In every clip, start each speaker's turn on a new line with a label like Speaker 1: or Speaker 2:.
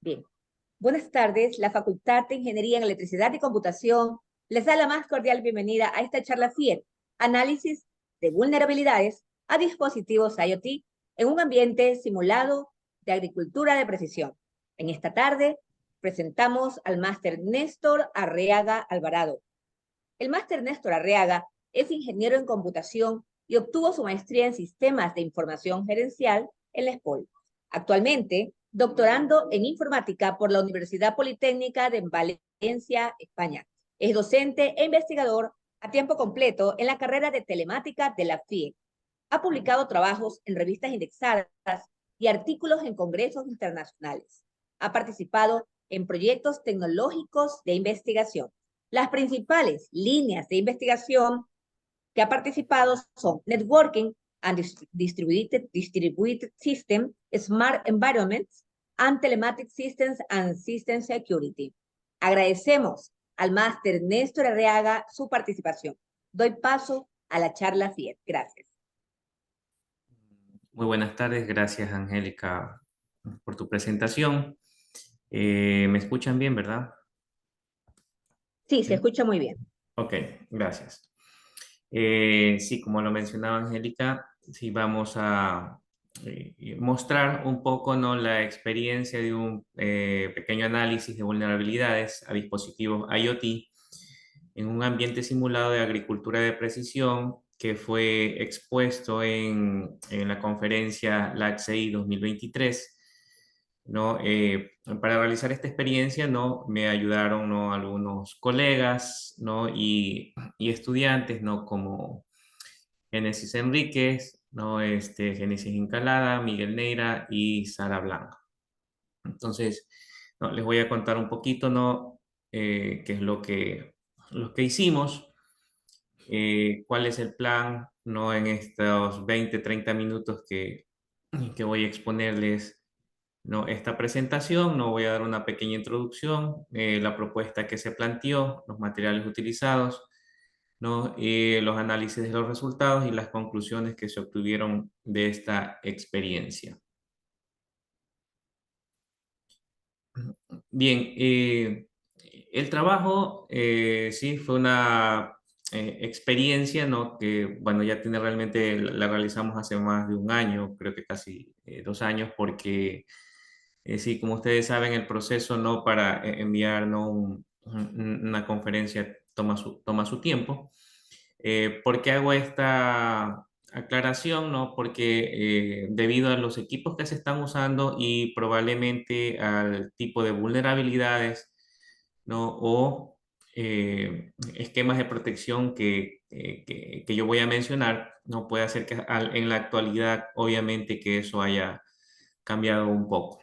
Speaker 1: Bien, buenas tardes. La Facultad de Ingeniería en Electricidad y Computación les da la más cordial bienvenida a esta charla FIER, análisis de vulnerabilidades a dispositivos IoT en un ambiente simulado de agricultura de precisión. En esta tarde presentamos al máster Néstor Arriaga Alvarado. El máster Néstor Arriaga es ingeniero en computación y obtuvo su maestría en sistemas de información gerencial en la ESPOL. Actualmente, doctorando en informática por la Universidad Politécnica de Valencia, España. Es docente e investigador a tiempo completo en la carrera de telemática de la FIE. Ha publicado trabajos en revistas indexadas y artículos en congresos internacionales. Ha participado en proyectos tecnológicos de investigación. Las principales líneas de investigación que ha participado son Networking and Distributed System, Smart Environments, and Telematic Systems and System Security. Agradecemos al máster Néstor Arriaga su participación. Doy paso a la charla FIER. Gracias.
Speaker 2: Muy buenas tardes, gracias Angélica por tu presentación. ¿Me escuchan bien, verdad?
Speaker 1: Sí, se escucha muy bien.
Speaker 2: Ok, gracias. Sí, como lo mencionaba Angélica, sí vamos a mostrar un poco, ¿no?, la experiencia de un pequeño análisis de vulnerabilidades a dispositivos IoT en un ambiente simulado de agricultura de precisión que fue expuesto en la conferencia LACSEI 2023. ¿No? Para realizar esta experiencia, ¿no?, me ayudaron, ¿no?, algunos colegas, ¿no?, y estudiantes, ¿no?, como Génesis Enríquez, ¿no?, Génesis Incalada, Miguel Neira y Sara Blanco. Entonces, ¿no?, les voy a contar un poquito, ¿no?, qué es lo que hicimos, cuál es el plan, ¿no?, en estos 20, 30 minutos que voy a exponerles, ¿no?, esta presentación. No voy a dar una pequeña introducción, la propuesta que se planteó, los materiales utilizados, ¿no?, los análisis de los resultados y las conclusiones que se obtuvieron de esta experiencia. Bien, el trabajo sí fue una experiencia, ¿no?, que, bueno, ya tiene realmente, la realizamos hace más de un año, creo que casi 2 años, porque sí, como ustedes saben, el proceso, ¿no?, para enviar, ¿no?, una conferencia toma su tiempo. ¿Por qué hago esta aclaración? ¿No? Porque debido a los equipos que se están usando y probablemente al tipo de vulnerabilidades, ¿no?, o esquemas de protección que yo voy a mencionar, no puede hacer que en la actualidad, obviamente, que eso haya cambiado un poco.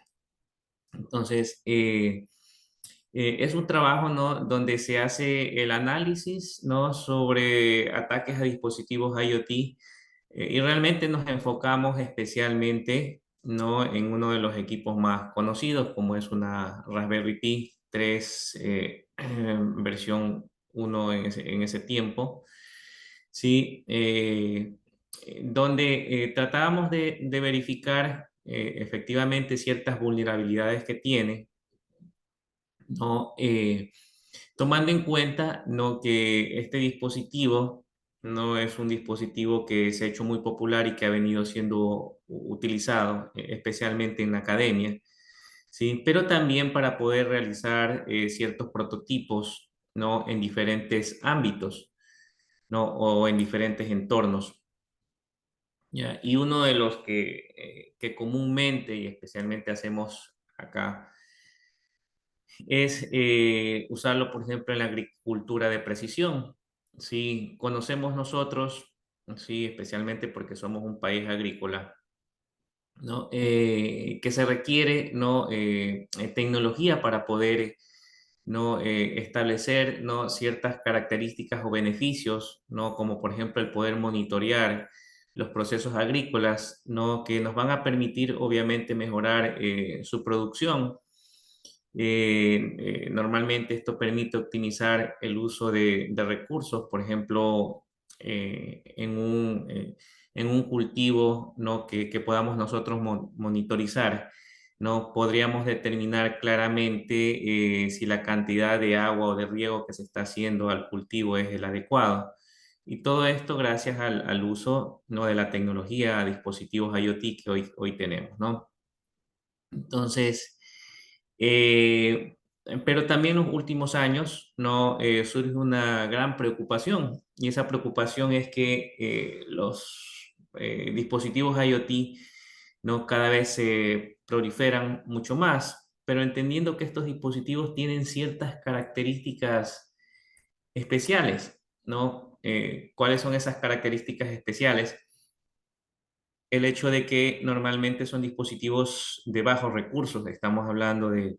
Speaker 2: Entonces, es un trabajo, ¿no?, donde se hace el análisis, ¿no?, sobre ataques a dispositivos IoT, y realmente nos enfocamos especialmente, ¿no?, en uno de los equipos más conocidos, como es una Raspberry Pi 3 versión 1 en ese tiempo, ¿sí? Donde tratábamos de verificar efectivamente ciertas vulnerabilidades que tiene, ¿no? Tomando en cuenta, ¿no?, que este dispositivo no es un dispositivo que se ha hecho muy popular y que ha venido siendo utilizado especialmente en la academia, ¿sí?, pero también para poder realizar ciertos prototipos, ¿no?, en diferentes ámbitos, ¿no?, o en diferentes entornos. ¿Ya? Y uno de los que comúnmente y especialmente hacemos acá es usarlo, por ejemplo, en la agricultura de precisión. Si conocemos nosotros, sí, especialmente porque somos un país agrícola, ¿no?, que se requiere, ¿no?, tecnología para poder, ¿no?, establecer, ¿no?, ciertas características o beneficios, ¿no?, como por ejemplo el poder monitorear los procesos agrícolas, ¿no?, que nos van a permitir obviamente mejorar su producción. Normalmente esto permite optimizar el uso de recursos, por ejemplo, en un cultivo, ¿no? que podamos nosotros monitorizar, ¿no? Podríamos determinar claramente si la cantidad de agua o de riego que se está haciendo al cultivo es el adecuado. Y todo esto gracias al uso, ¿no? de la tecnología, dispositivos IoT que hoy tenemos, ¿no? Entonces, eh, pero también en los últimos años, ¿no? Surge una gran preocupación, y esa preocupación es que los dispositivos IoT, ¿no? cada vez se proliferan mucho más, pero entendiendo que estos dispositivos tienen ciertas características especiales, ¿no? ¿Cuáles son esas características especiales? El hecho de que normalmente son dispositivos de bajos recursos, estamos hablando de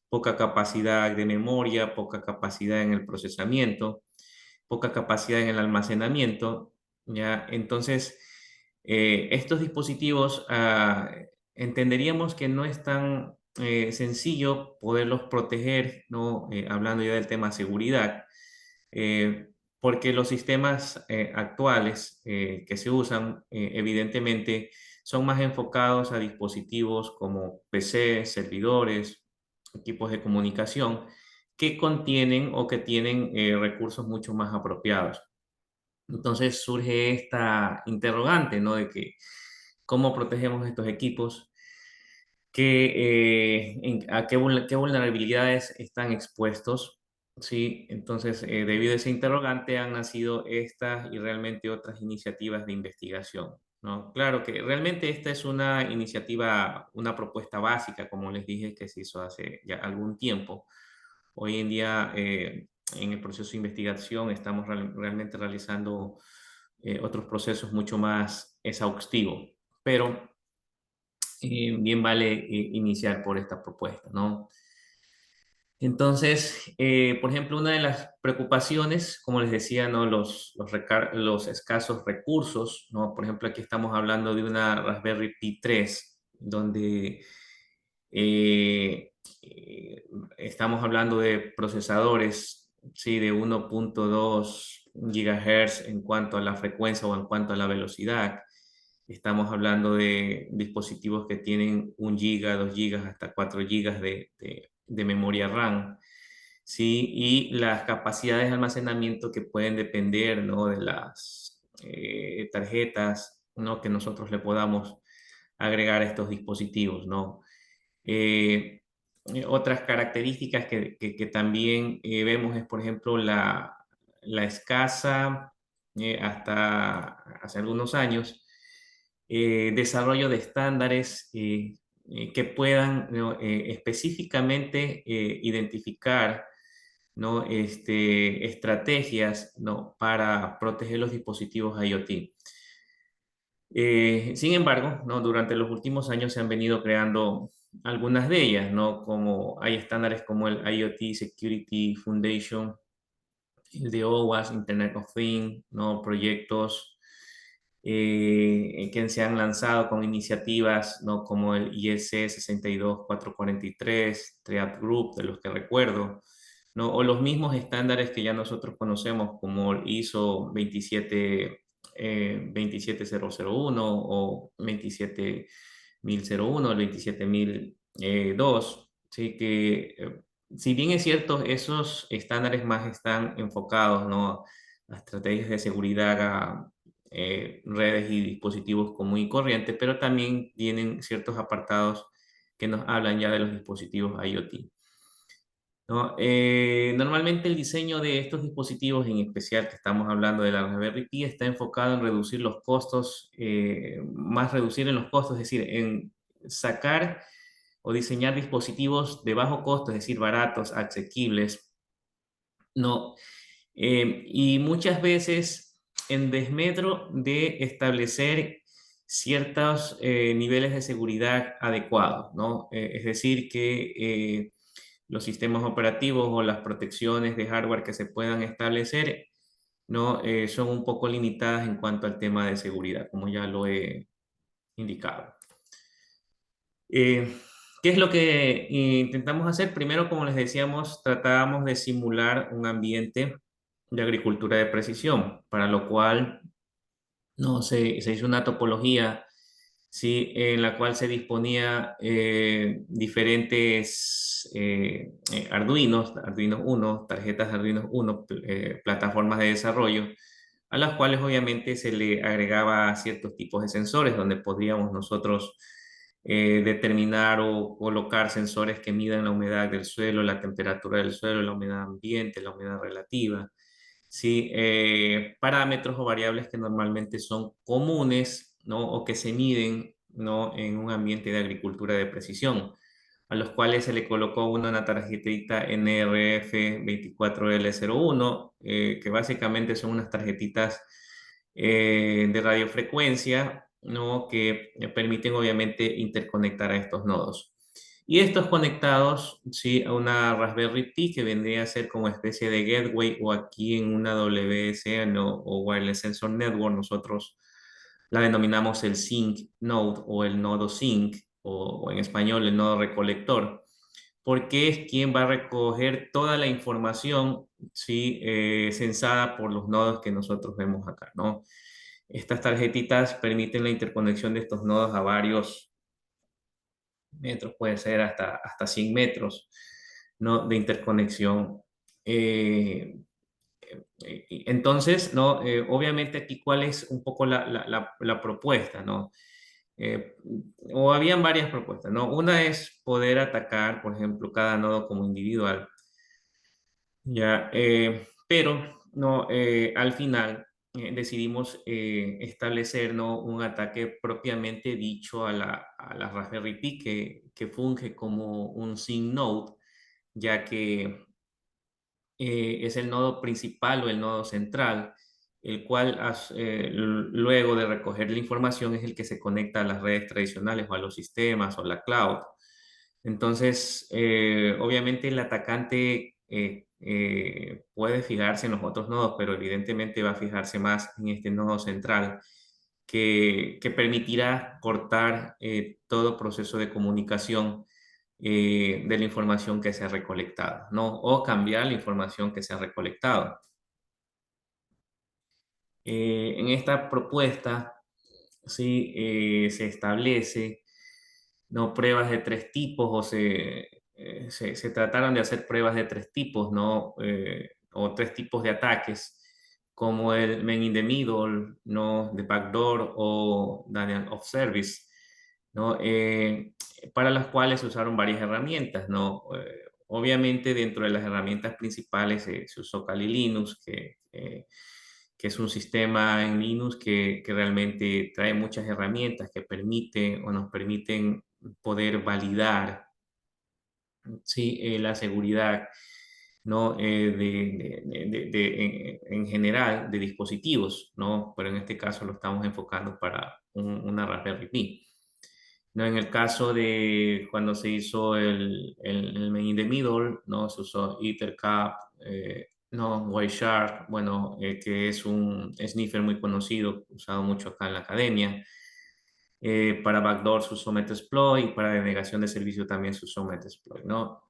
Speaker 2: poca capacidad de memoria, poca capacidad en el procesamiento, poca capacidad en el almacenamiento, ¿ya? Entonces, estos dispositivos, entenderíamos que no es tan sencillo poderlos proteger, ¿no? Hablando ya del tema seguridad, eh, porque los sistemas actuales que se usan, evidentemente, son más enfocados a dispositivos como PC, servidores, equipos de comunicación, que contienen o que tienen recursos mucho más apropiados. Entonces surge esta interrogante, ¿no? De que cómo protegemos estos equipos, a qué vulnerabilidades están expuestos, ¿sí? Entonces, debido a ese interrogante han nacido estas y realmente otras iniciativas de investigación, ¿no? Claro que realmente esta es una iniciativa, una propuesta básica, como les dije, que se hizo hace ya algún tiempo. Hoy en día, en el proceso de investigación, estamos realmente realizando otros procesos mucho más exhaustivos, pero bien vale iniciar por esta propuesta, ¿no? Entonces, por ejemplo, una de las preocupaciones, como les decía, ¿no? Los escasos recursos, ¿no? Por ejemplo, aquí estamos hablando de una Raspberry Pi 3, donde eh, eh, estamos hablando de procesadores, ¿sí? de 1.2 gigahertz en cuanto a la frecuencia o en cuanto a la velocidad. Estamos hablando de dispositivos que tienen 1 giga, 2 gigas, hasta 4 gigas de memoria RAM, ¿sí? Y las capacidades de almacenamiento que pueden depender, ¿no? de las tarjetas, ¿no? que nosotros le podamos agregar a estos dispositivos, ¿no? Eh, Otras características que también vemos es, por ejemplo, la escasa, hasta hace algunos años, desarrollo de estándares que puedan, ¿no? Específicamente identificar, ¿no? Estrategias, ¿no? para proteger los dispositivos IoT. Sin embargo, ¿no? durante los últimos años se han venido creando algunas de ellas, ¿no? Como hay estándares como el IoT Security Foundation, el de OWASP, Internet of Things, ¿no? Proyectos que se han lanzado con iniciativas, ¿no? como el IEC 62443, TREAD Group, de los que recuerdo, ¿no? O los mismos estándares que ya nosotros conocemos como el ISO 27001 o 27001, el 27002, ¿sí? Que si bien es cierto, esos estándares más están enfocados, ¿no? a estrategias de seguridad, a redes y dispositivos común y corriente, pero también tienen ciertos apartados que nos hablan ya de los dispositivos IoT, ¿no? Normalmente el diseño de estos dispositivos, en especial que estamos hablando de la Raspberry Pi, está enfocado en reducir los costos, más reducir en los costos, es decir, en sacar o diseñar dispositivos de bajo costo, es decir, baratos, asequibles, ¿no? Y muchas veces en desmedro de establecer ciertos niveles de seguridad adecuados, ¿no? Es decir, que los sistemas operativos o las protecciones de hardware que se puedan establecer, ¿no? Son un poco limitadas en cuanto al tema de seguridad, como ya lo he indicado. Eh, ¿Qué es lo que intentamos hacer? Primero, como les decíamos, tratábamos de simular un ambiente de agricultura de precisión, para lo cual ¿no? Se hizo una topología, ¿sí? En la cual se disponía diferentes Arduinos, Arduino Uno, tarjetas Arduino Uno, plataformas de desarrollo, a las cuales obviamente se le agregaba ciertos tipos de sensores, donde podríamos nosotros determinar o colocar sensores que midan la humedad del suelo, la temperatura del suelo, la humedad ambiente, la humedad relativa. Sí, parámetros o variables que normalmente son comunes, ¿no? O que se miden, ¿no? En un ambiente de agricultura de precisión, a los cuales se le colocó una tarjetita NRF24L01, que básicamente son unas tarjetitas de radiofrecuencia, ¿no? Que permiten obviamente interconectar a estos nodos. Y estos conectados, sí, a una Raspberry Pi que vendría a ser como especie de gateway, o aquí en una WSN o Wireless Sensor Network, nosotros la denominamos el Sync Node o el nodo Sync, o en español el nodo recolector, porque es quien va a recoger toda la información, sí, censada por los nodos que nosotros vemos acá, ¿no? Estas tarjetitas permiten la interconexión de estos nodos a varios metros, puede ser hasta 100 metros, ¿no? De interconexión. Eh, entonces, ¿no? Obviamente aquí, ¿cuál es un poco la propuesta, ¿no? Eh, o habían varias propuestas, ¿no? Una es poder atacar, por ejemplo, cada nodo como individual, ¿ya? Pero, ¿no? Al final decidimos establecer, ¿no? Un ataque propiamente dicho a la Raspberry Pi, que funge como un sync node, ya que es el nodo principal o el nodo central, el cual luego de recoger la información es el que se conecta a las redes tradicionales o a los sistemas o la cloud. Entonces, obviamente el atacante puede fijarse en los otros nodos, pero evidentemente va a fijarse más en este nodo central que permitirá cortar todo proceso de comunicación de la información que se ha recolectado, ¿no? O cambiar la información que se ha recolectado. En esta propuesta, sí, se establece, ¿no? Pruebas de tres tipos, o se trataron de hacer pruebas de tres tipos, ¿no? O tres tipos de ataques, como el man in the middle, ¿no? The backdoor o denial of service, ¿no? Para las cuales se usaron varias herramientas, ¿no? Obviamente dentro de las herramientas principales se usó Kali Linux, que es un sistema en Linux que realmente trae muchas herramientas que permiten o nos permiten poder validar, sí, la seguridad, ¿no? En general de dispositivos, ¿no? Pero en este caso lo estamos enfocando para una Raspberry Pi. ¿No? En el caso de cuando se hizo el main in the middle, ¿no? Se usó EtherCap, no, Wireshark, bueno, que es un sniffer muy conocido, usado mucho acá en la academia. Para backdoor se usó Metasploit, y para denegación de servicio también se usó Metasploit, ¿no?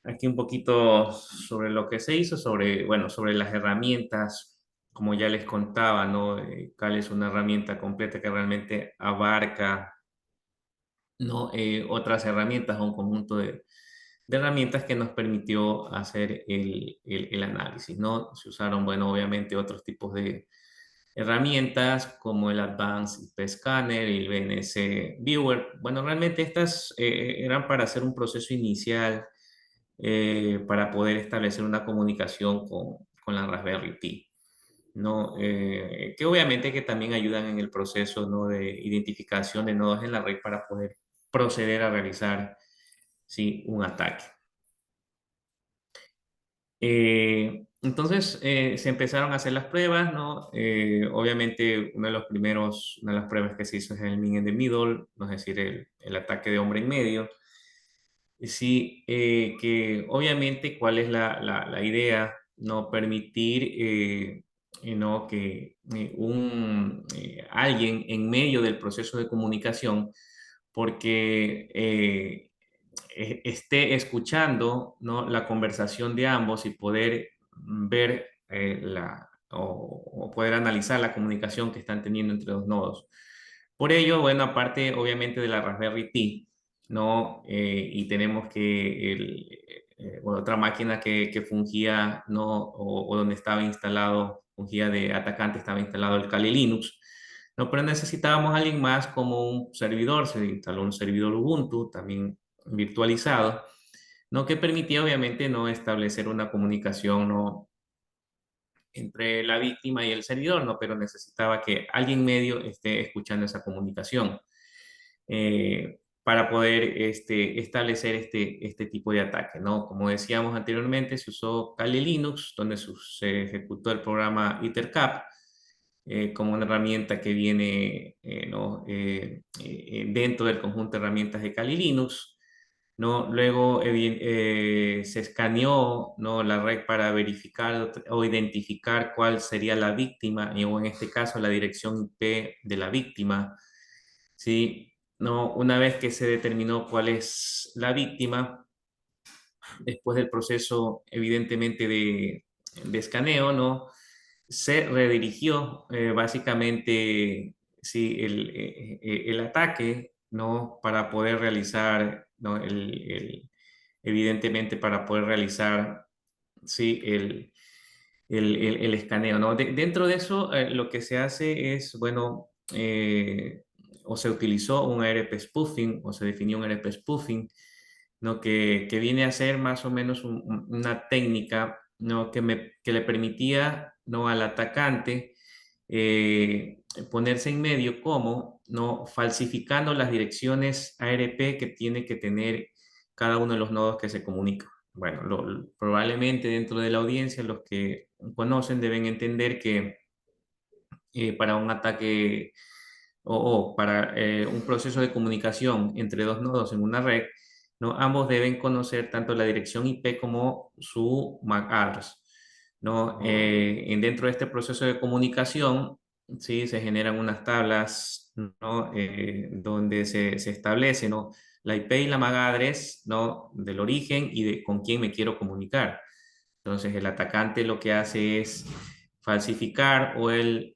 Speaker 2: Aquí un poquito sobre lo que se hizo, bueno, sobre las herramientas, como ya les contaba, ¿no? Cal es una herramienta completa que realmente abarca, ¿no? Otras herramientas, o un conjunto de herramientas que nos permitió hacer el análisis, ¿no? Se usaron, bueno, obviamente otros tipos de herramientas como el Advanced IP Scanner y el BNC Viewer. Bueno, realmente estas eran para hacer un proceso inicial para poder establecer una comunicación con la Raspberry Pi, ¿no? Que obviamente que también ayudan en el proceso, ¿no? De identificación de nodos en la red para poder proceder a realizar, sí, un ataque. Entonces se empezaron a hacer las pruebas, ¿no? Obviamente una de las pruebas que se hizo es el man in the middle, ¿no? Es decir, el ataque de hombre en medio. Sí, que obviamente cuál es la idea, no permitir no, que alguien en medio del proceso de comunicación, porque esté escuchando, ¿no? La conversación de ambos y poder ver o poder analizar la comunicación que están teniendo entre dos nodos. Por ello, bueno, aparte obviamente de la Raspberry Pi, ¿no? Y tenemos que bueno, otra máquina que fungía, ¿no? O donde estaba instalado, fungía de atacante, estaba instalado el Kali Linux, ¿no? Pero necesitábamos a alguien más como un servidor, se instaló un servidor Ubuntu, también virtualizado, ¿no? Que permitía obviamente no establecer una comunicación, ¿no? Entre la víctima y el servidor, ¿no? Pero necesitaba que alguien medio esté escuchando esa comunicación para poder establecer este tipo de ataque, ¿no? Como decíamos anteriormente, se usó Kali Linux, donde se ejecutó el programa Ethercap, como una herramienta que viene ¿no? dentro del conjunto de herramientas de Kali Linux, ¿no? Luego se escaneó, ¿no? la red para verificar o identificar cuál sería la víctima, o en este caso la dirección IP de la víctima, ¿sí? ¿No? Una vez que se determinó cuál es la víctima, después del proceso evidentemente de escaneo, ¿no? Se redirigió básicamente sí, el ataque, ¿no? Para poder realizar, ¿no? Evidentemente para poder realizar sí, el escaneo, ¿no? Dentro de eso, lo que se hace es, bueno, o se utilizó un ARP spoofing, o se definió un ARP spoofing, ¿no? Que viene a ser más o menos una técnica, ¿no? Que le permitía, ¿no? al atacante ponerse en medio como, ¿no? falsificando las direcciones ARP que tiene que tener cada uno de los nodos que se comunican. Bueno, probablemente dentro de la audiencia los que conocen deben entender que para un ataque o para un proceso de comunicación entre dos nodos en una red, ¿no? Ambos deben conocer tanto la dirección IP como su MAC address, ¿no? Dentro de este proceso de comunicación, ¿sí? se generan unas tablas, ¿no? donde se establece, ¿no? la IP y la MAC address, ¿no? del origen y de con quién me quiero comunicar. Entonces el atacante lo que hace es falsificar o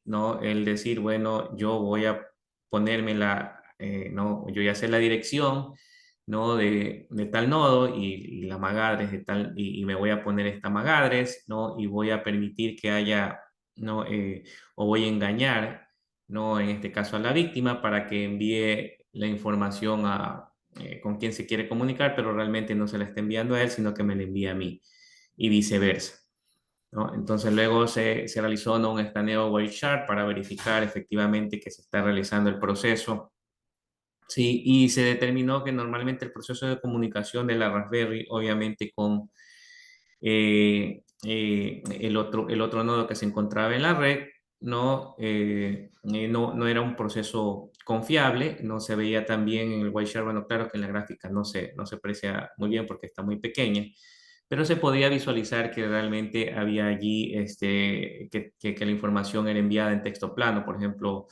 Speaker 2: ¿no? el decir, bueno, yo voy a ponerme ¿no? yo ya sé la dirección, ¿no? de tal nodo y la magadres de tal, y me voy a poner esta magadres, ¿no? Y voy a permitir que haya, ¿no? O voy a engañar, ¿no? En este caso a la víctima para que envíe la información con quien se quiere comunicar, pero realmente no se la está enviando a él, sino que me la envía a mí y viceversa, ¿no? Entonces luego se realizó, ¿no? un escaneo Wireshark para verificar efectivamente que se está realizando el proceso. Sí, y se determinó que normalmente el proceso de comunicación de la Raspberry, obviamente con el otro nodo que se encontraba en la red, no era un proceso confiable, no se veía tan bien en el Wireshark, bueno, claro que en la gráfica no se aprecia muy bien porque está muy pequeña, pero se podía visualizar que realmente había allí que la información era enviada en texto plano, por ejemplo,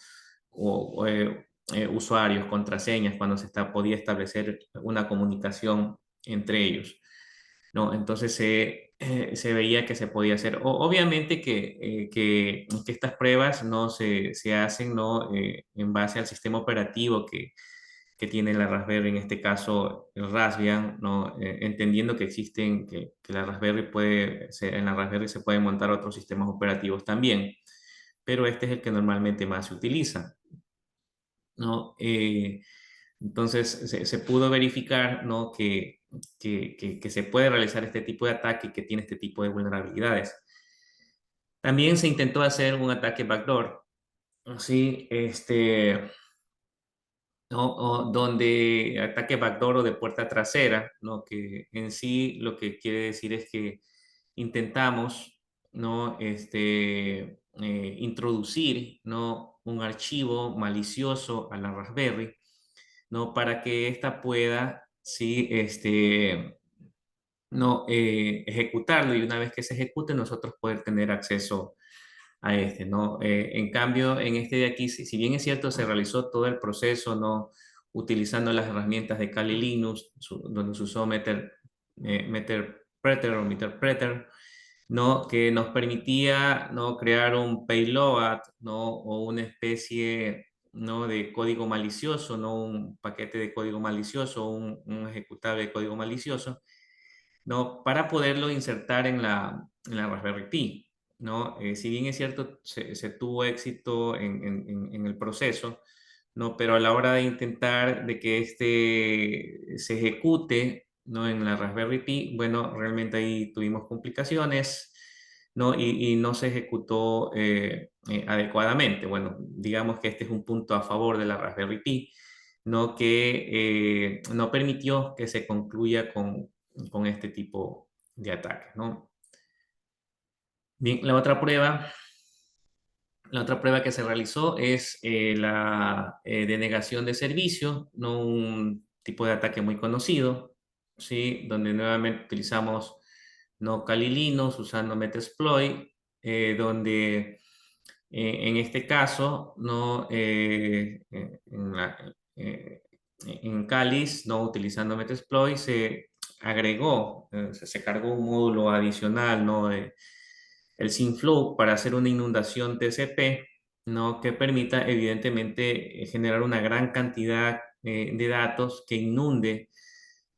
Speaker 2: usuarios, contraseñas, cuando podía establecer una comunicación entre ellos, ¿no? Entonces se veía que se podía hacer. Obviamente que estas pruebas no se hacen, ¿no? En base al sistema operativo que tiene la Raspberry, en este caso el Raspbian, ¿no? Entendiendo que existen, que la Raspberry en la Raspberry se pueden montar otros sistemas operativos también, pero este es el que normalmente más se utiliza, ¿no? Entonces se pudo verificar, ¿no? que se puede realizar este tipo de ataque y que tiene este tipo de vulnerabilidades. También se intentó hacer un ataque backdoor, ¿sí? ¿no? Donde ataque backdoor o de puerta trasera, ¿no? Que en sí lo que quiere decir es que intentamos, ¿no? Introducir, ¿no? un archivo malicioso a la Raspberry, ¿no? Para que ésta pueda, sí, no, ejecutarlo y una vez que se ejecute nosotros poder tener acceso a ¿no? En cambio, en este de aquí, si bien es cierto, se realizó todo el proceso, ¿no? Utilizando las herramientas de Kali Linux, donde se usó Meterpreter o Meterpreter, ¿no? Que nos permitía, ¿no? Crear un payload, ¿no? O una especie, ¿no? De código malicioso, ¿no? Un paquete de código malicioso, un ejecutable de código malicioso, ¿no? Para poderlo insertar en la Raspberry Pi, ¿no? Si bien es cierto, se tuvo éxito en el proceso, ¿no? Pero a la hora de intentar de que este se ejecute, ¿no? En la Raspberry Pi, bueno, realmente ahí tuvimos complicaciones, ¿no? Y no se ejecutó adecuadamente. Bueno, digamos que este es un punto a favor de la Raspberry Pi, ¿no? Que no permitió que se concluya con este tipo de ataques, ¿no? Bien, la otra prueba que se realizó es la denegación de servicio, ¿no? Un tipo de ataque muy conocido, ¿sí? Donde nuevamente utilizamos, ¿no? Kali Linux usando Metasploit, donde en este caso, ¿no? En Calis, ¿no? Utilizando Metasploit, se agregó, se cargó un módulo adicional, ¿no? El SynFlow para hacer una inundación TCP, ¿no? Que permita, evidentemente, generar una gran cantidad de datos que inunde,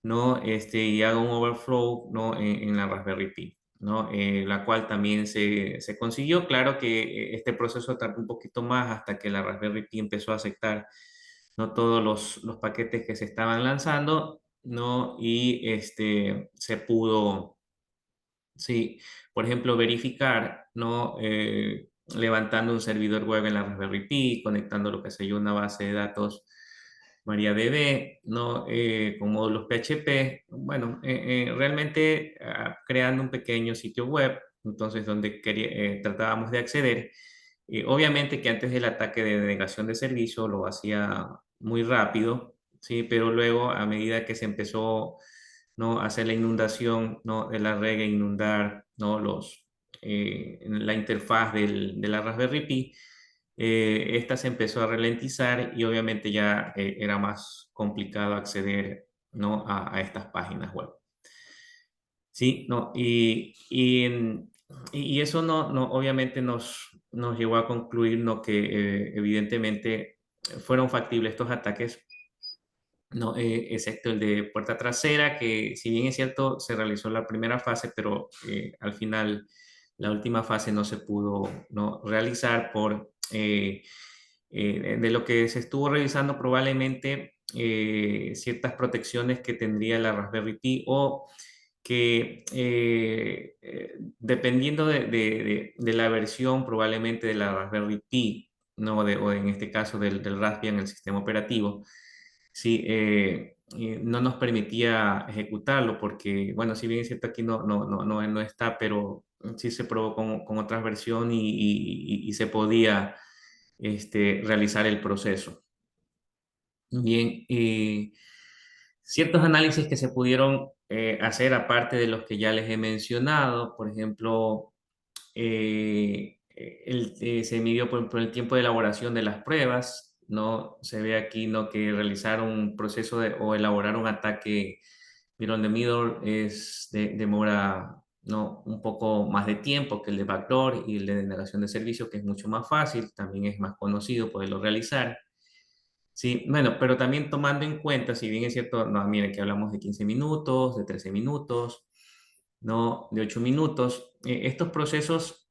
Speaker 2: ¿no? Y haga un overflow, ¿no? En la Raspberry Pi, ¿no? La cual también se consiguió. Claro que este proceso tardó un poquito más hasta que la Raspberry Pi empezó a aceptar, ¿no? Todos los paquetes que se estaban lanzando, ¿no? Y se pudo, sí, por ejemplo, verificar, ¿no? Levantando un servidor web en la Raspberry Pi, conectando lo que se yo una base de datos MariaDB, ¿no? Con módulos PHP, bueno, realmente creando un pequeño sitio web, entonces donde tratábamos de acceder. Obviamente que antes del ataque de denegación de servicio lo hacía muy rápido, ¿sí? Pero luego a medida que se empezó, ¿no? a hacer la inundación, ¿no? de la red, e inundar, ¿no? La interfaz de la Raspberry Pi, esta se empezó a ralentizar y obviamente ya era más complicado acceder, ¿no? a estas páginas web. Sí, no, y eso obviamente nos llevó a concluir, ¿no? que evidentemente fueron factibles estos ataques, ¿no? Excepto el de puerta trasera, que si bien es cierto, se realizó la primera fase, pero al final la última fase no se pudo, ¿no? realizar por de lo que se estuvo revisando probablemente ciertas protecciones que tendría la Raspberry Pi o que dependiendo de la versión probablemente de la Raspberry Pi, ¿no? o en este caso del Raspbian, el sistema operativo, sí, no nos permitía ejecutarlo porque, bueno, si bien es cierto aquí no está, pero sí se probó con otras versiones y se podía realizar el proceso. Bien, ciertos análisis que se pudieron hacer aparte de los que ya les he mencionado, por ejemplo, se midió por el tiempo de elaboración de las pruebas, ¿no? Se ve aquí, ¿no? que realizar un proceso o elaborar un ataque Mirror on the Middle demora, ¿no? un poco más de tiempo que el de backdoor y el de denegación de servicio, que es mucho más fácil, también es más conocido poderlo realizar. Sí, bueno, pero también tomando en cuenta, si bien es cierto, no, mire que hablamos de 15 minutos, de 13 minutos, no de 8 minutos, estos procesos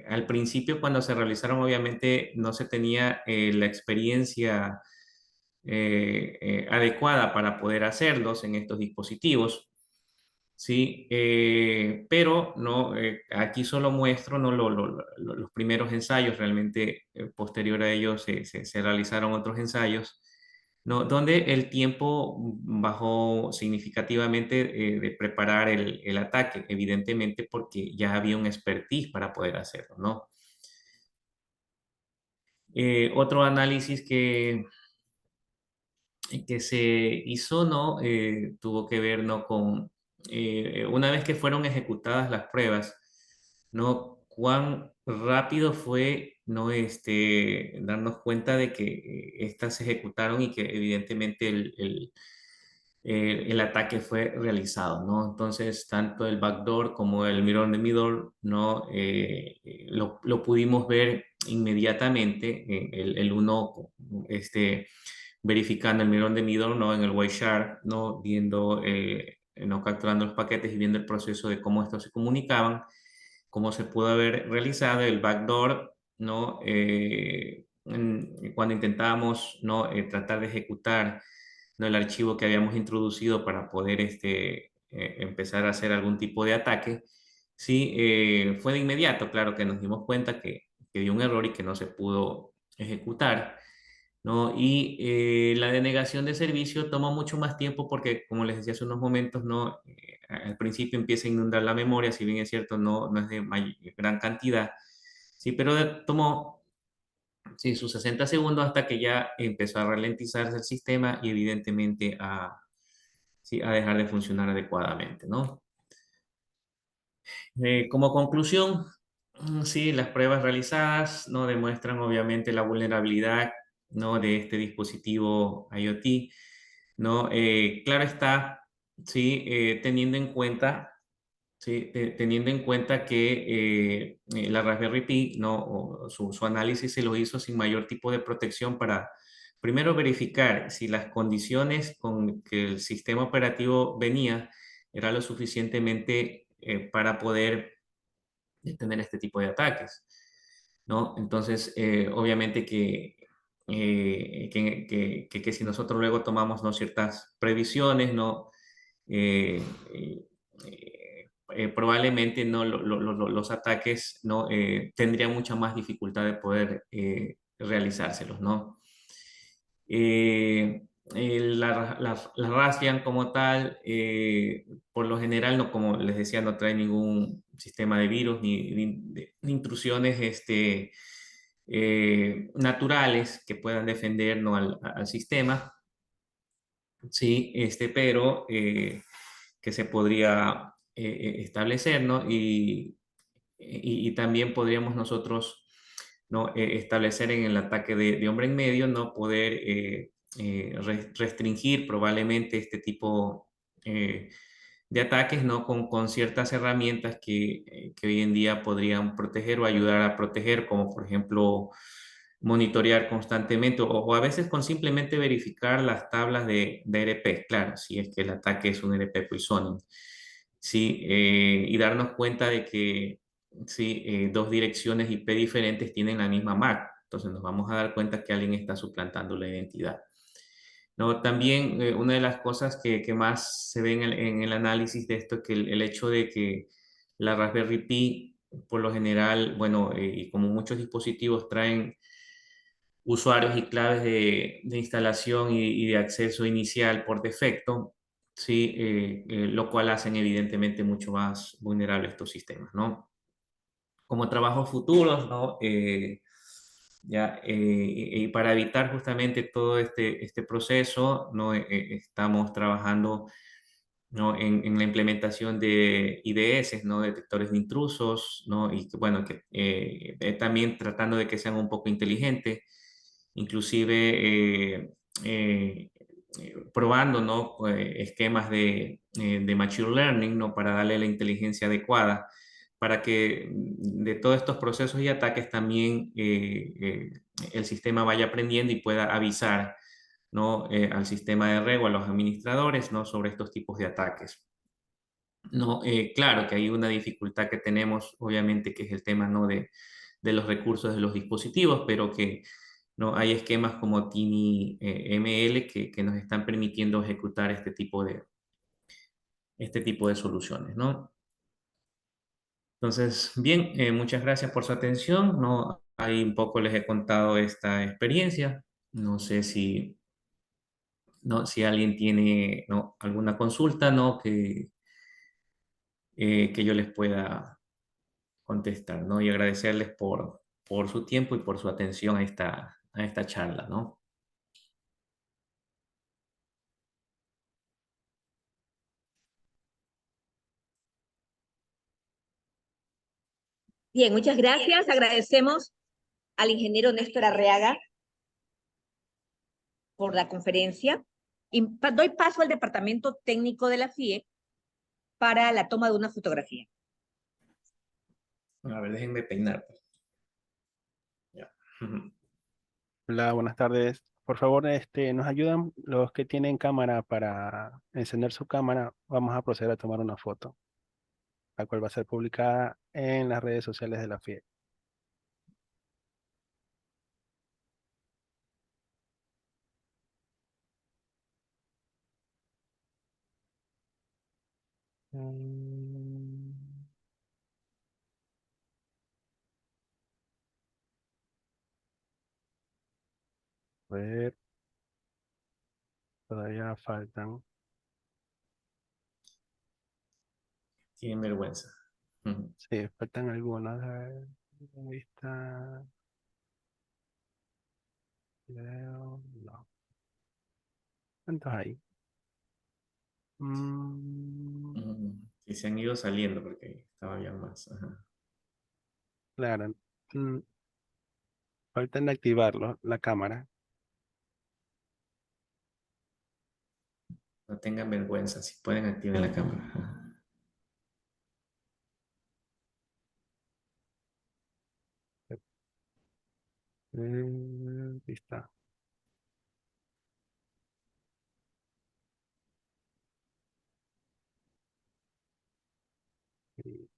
Speaker 2: al principio cuando se realizaron obviamente no se tenía la experiencia adecuada para poder hacerlos en estos dispositivos. Sí, pero no, aquí solo muestro ¿no? Los primeros ensayos, realmente posterior a ellos se realizaron otros ensayos, ¿no? Donde el tiempo bajó significativamente de preparar el ataque, evidentemente porque ya había un expertise para poder hacerlo, ¿no? Otro análisis que se hizo, ¿no? Tuvo que ver, ¿no? con, una vez que fueron ejecutadas las pruebas, ¿no? Cuán rápido fue, ¿no? Darnos cuenta de que estas se ejecutaron y que evidentemente el ataque fue realizado, ¿no? Entonces, tanto el backdoor como el mirror de middle, ¿no? Lo pudimos ver inmediatamente, el uno, verificando el mirror de middle, ¿no? En el Wireshark, ¿no? Viendo, ¿no? Capturando los paquetes y viendo el proceso de cómo estos se comunicaban, cómo se pudo haber realizado el backdoor, ¿no? Cuando intentábamos, ¿no? Tratar de ejecutar, ¿no? El archivo que habíamos introducido para poder empezar a hacer algún tipo de ataque, sí, fue de inmediato, claro que nos dimos cuenta que dio un error y que no se pudo ejecutar, ¿no? Y la denegación de servicio toma mucho más tiempo porque, como les decía hace unos momentos, ¿no? Al principio empieza a inundar la memoria, si bien es cierto, no es de gran cantidad, sí, pero tomó, sí, sus 60 segundos hasta que ya empezó a ralentizarse el sistema y evidentemente sí, a dejar de funcionar adecuadamente, ¿no? Como conclusión, sí, las pruebas realizadas no demuestran obviamente la vulnerabilidad, ¿no? De este dispositivo IoT, ¿no? Claro está, sí, teniendo en cuenta, sí, teniendo en cuenta que la Raspberry Pi, ¿no? Su análisis se lo hizo sin mayor tipo de protección para primero verificar si las condiciones con que el sistema operativo venía era lo suficientemente para poder detener este tipo de ataques, ¿no? Entonces, obviamente que si nosotros luego tomamos, ¿no? Ciertas previsiones, ¿no? Eh, eh, Probablemente no, los ataques, ¿no? Tendrían mucha más dificultad de poder realizárselos, ¿no? La Raspbian como tal, por lo general, no, como les decía, no trae ningún sistema de virus ni intrusiones naturales que puedan defender, ¿no? al sistema, sí, pero que se podría establecer, ¿no? Y también podríamos nosotros, ¿no? Establecer en el ataque de hombre en medio, ¿no? Poder restringir probablemente este tipo de ataques, ¿no? Con ciertas herramientas que hoy en día podrían proteger o ayudar a proteger, como por ejemplo monitorear constantemente o a veces con simplemente verificar las tablas de RP, claro, si es que el ataque es un RP poisoning, sí, y darnos cuenta de que sí, dos direcciones IP diferentes tienen la misma MAC, entonces nos vamos a dar cuenta que alguien está suplantando la identidad. No, también una de las cosas que más se ve en el análisis de esto es que el hecho de que la Raspberry Pi, por lo general, bueno, y como muchos dispositivos traen usuarios y claves de instalación y de acceso inicial por defecto, sí, lo cual hacen evidentemente mucho más vulnerables estos sistemas, ¿no? Como trabajos futuros, ¿no? Y para evitar justamente todo este proceso, ¿no? Estamos trabajando, ¿no? En la implementación de IDS, ¿no? Detectores de intrusos, ¿no? Y que, bueno, que también tratando de que sean un poco inteligentes, inclusive probando, ¿no? Esquemas de Machine Learning, ¿no? Para darle la inteligencia adecuada, para que de todos estos procesos y ataques también el sistema vaya aprendiendo y pueda avisar, ¿no? Al sistema de red o a los administradores, ¿no? Sobre estos tipos de ataques. No, claro que hay una dificultad que tenemos, obviamente, que es el tema, ¿no? De los recursos de los dispositivos, pero que ¿no? Hay esquemas como Tiny ML que nos están permitiendo ejecutar este tipo de soluciones, ¿no? Entonces, bien, muchas gracias por su atención, ¿no? Ahí un poco les he contado esta experiencia. No sé si, ¿no? Si alguien tiene, ¿no? alguna consulta, ¿no? Que yo les pueda contestar, ¿no? Y agradecerles por su tiempo y por su atención a esta charla, ¿no?
Speaker 1: Bien, muchas gracias. Agradecemos al ingeniero Néstor Arreaga por la conferencia. Doy paso al departamento técnico de la FIE para la toma de una fotografía.
Speaker 2: A ver, déjenme peinar, pues. Ya.
Speaker 3: Hola, buenas tardes. Por favor, nos ayudan los que tienen cámara para encender su cámara. Vamos a proceder a tomar una foto, la cual va a ser publicada en las redes sociales de la FIE. Mm, A ver, todavía faltan.
Speaker 2: Tienen vergüenza.
Speaker 3: Sí, faltan algunas. A ver, ahí está. Video, no. ¿Cuántos hay? Mm,
Speaker 2: Y se han ido saliendo porque estaba bien más. Ajá.
Speaker 3: claro. mm, Faltan de activarlo, la cámara.
Speaker 2: No tengan vergüenza, si pueden activar la cámara. Ajá.
Speaker 3: Ahí está. Sí,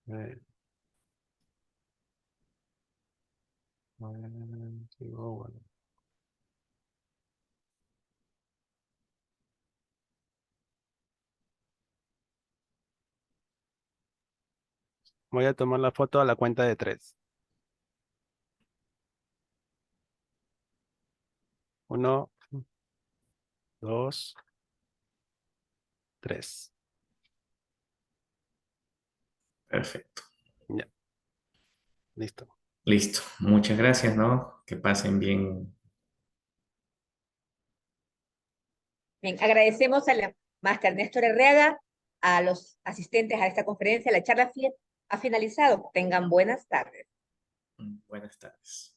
Speaker 3: eh, sí, bueno. Voy a tomar la foto a la cuenta de 3. 1, 2, 3.
Speaker 2: Perfecto.
Speaker 3: Ya, listo.
Speaker 2: Listo. Muchas gracias, ¿no? Que pasen bien.
Speaker 1: Bien, agradecemos a la máster Néstor Herrera, a los asistentes a esta conferencia. La charla FIE ha finalizado. Tengan buenas tardes.
Speaker 2: Buenas tardes.